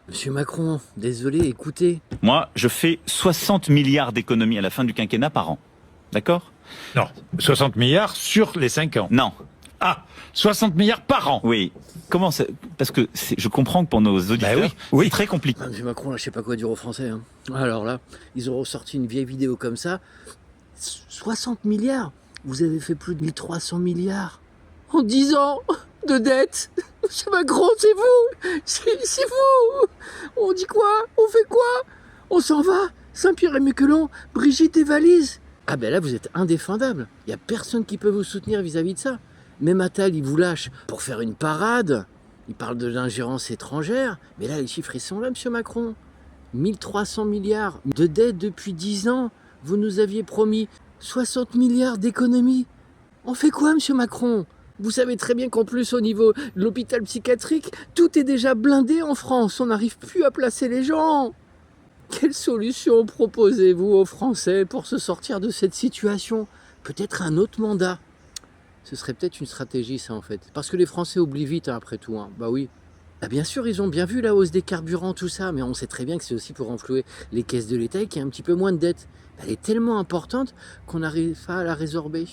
Monsieur Macron, désolé, écoutez. Moi, je fais 60 milliards d'économies à la fin du quinquennat par an. D'accord? Non, 60 milliards sur les 5 ans. Non. Ah, 60 milliards par an. Oui. Comment ça? Parce que je comprends que pour nos auditeurs, oui, oui. c'est très compliqué. Ah, Monsieur Macron, là, je sais pas quoi dire aux Français. Hein. Alors là, ils ont ressorti une vieille vidéo comme ça. 60 milliards. Vous avez fait plus de 1300 milliards. En 10 ans de dette. Monsieur Macron, c'est vous. C'est vous. On dit quoi? On fait quoi? On s'en va. Saint-Pierre-et-Miquelon, Brigitte et valise. Ah ben là, vous êtes indéfendable. Il n'y a personne qui peut vous soutenir vis-à-vis de ça. Même Attal, il vous lâche pour faire une parade. Il parle de l'ingérence étrangère. Mais là, les chiffres, ils sont là, monsieur Macron. 1300 milliards de dettes depuis 10 ans. Vous nous aviez promis 60 milliards d'économies. On fait quoi, monsieur Macron? Vous savez très bien qu'en plus, au niveau de l'hôpital psychiatrique, tout est déjà blindé en France. On n'arrive plus à placer les gens. Quelle solution proposez-vous aux Français pour se sortir de cette situation? Peut-être un autre mandat. Ce serait peut-être une stratégie, ça, en fait. Parce que les Français oublient vite, hein, après tout. Hein. Bah oui. Bah bien sûr, ils ont bien vu la hausse des carburants, tout ça, mais on sait très bien que c'est aussi pour renflouer les caisses de l'État et qu'il y a un petit peu moins de dettes. Elle est tellement importante qu'on n'arrive pas à la résorber.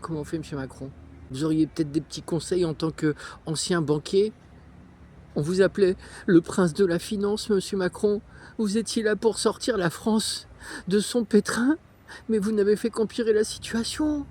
Comment on fait, monsieur Macron? Vous auriez peut-être des petits conseils en tant qu'ancien banquier? On vous appelait le prince de la finance, monsieur Macron. Vous étiez là pour sortir la France de son pétrin, mais vous n'avez fait qu'empirer la situation.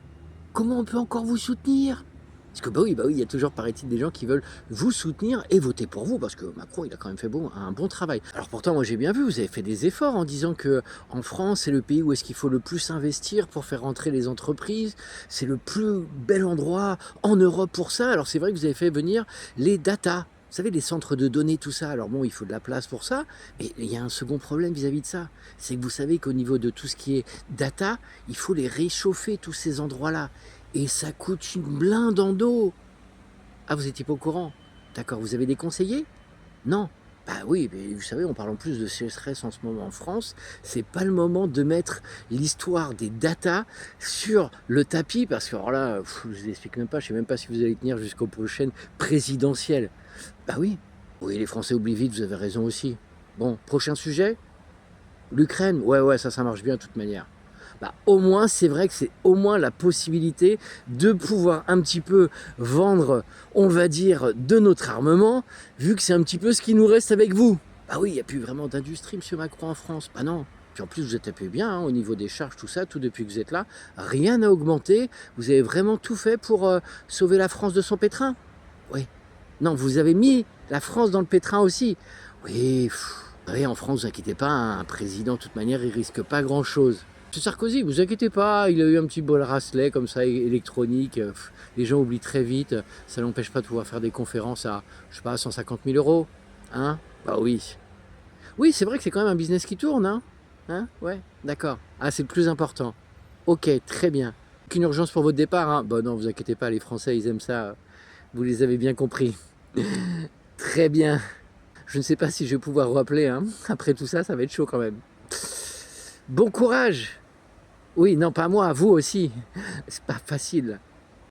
Comment on peut encore vous soutenir? Parce que bah oui, il y a toujours, paraît-il, des gens qui veulent vous soutenir et voter pour vous, parce que Macron, il a quand même fait un bon travail. Alors pourtant, moi j'ai bien vu, vous avez fait des efforts en disant que en France, c'est le pays où est-ce qu'il faut le plus investir pour faire rentrer les entreprises. C'est le plus bel endroit en Europe pour ça. Alors c'est vrai que vous avez fait venir les data. Vous savez, les centres de données, tout ça. Alors bon, il faut de la place pour ça, mais il y a un second problème vis-à-vis de ça. C'est que vous savez qu'au niveau de tout ce qui est data, il faut les réchauffer, tous ces endroits-là. Et ça coûte une blinde en eau. Ah, vous étiez pas au courant? D'accord, vous avez des conseillers? Non. Bah oui, mais vous savez, on parle en plus de sécheresse en ce moment en France. C'est pas le moment de mettre l'histoire des data sur le tapis, parce que alors là, je vous explique même pas, je sais même pas si vous allez tenir jusqu'aux prochaines présidentielles. Bah oui, oui, les Français oublient vite, vous avez raison aussi. Bon, prochain sujet? L'Ukraine? Ouais, ça marche bien de toute manière. Bah, au moins, c'est vrai que c'est au moins la possibilité de pouvoir un petit peu vendre, on va dire, de notre armement, vu que c'est un petit peu ce qui nous reste avec vous. Bah oui, il n'y a plus vraiment d'industrie, monsieur Macron, en France. Bah non. Puis en plus, vous êtes tapé bien hein, au niveau des charges, tout ça, tout depuis que vous êtes là. Rien n'a augmenté. Vous avez vraiment tout fait pour sauver la France de son pétrin. Oui. Non, vous avez mis la France dans le pétrin aussi. Oui, oui, en France, vous inquiétez pas, hein, un président, de toute manière, il risque pas grand-chose. M. Sarkozy, vous inquiétez pas, il a eu un petit bol Racelet comme ça, électronique. Les gens oublient très vite. Ça n'empêche pas de pouvoir faire des conférences à, je sais pas, 150 000 euros. Hein? Bah oui. Oui, c'est vrai que c'est quand même un business qui tourne, hein? Hein? Ouais, d'accord. Ah, c'est le plus important. Ok, très bien. Aucune urgence pour votre départ, hein? Bah non, vous inquiétez pas, les Français, ils aiment ça. Vous les avez bien compris. Très bien. Je ne sais pas si je vais pouvoir rappeler, hein. Après tout ça, ça va être chaud quand même. Bon courage! Oui, non, pas moi, vous aussi. C'est pas facile.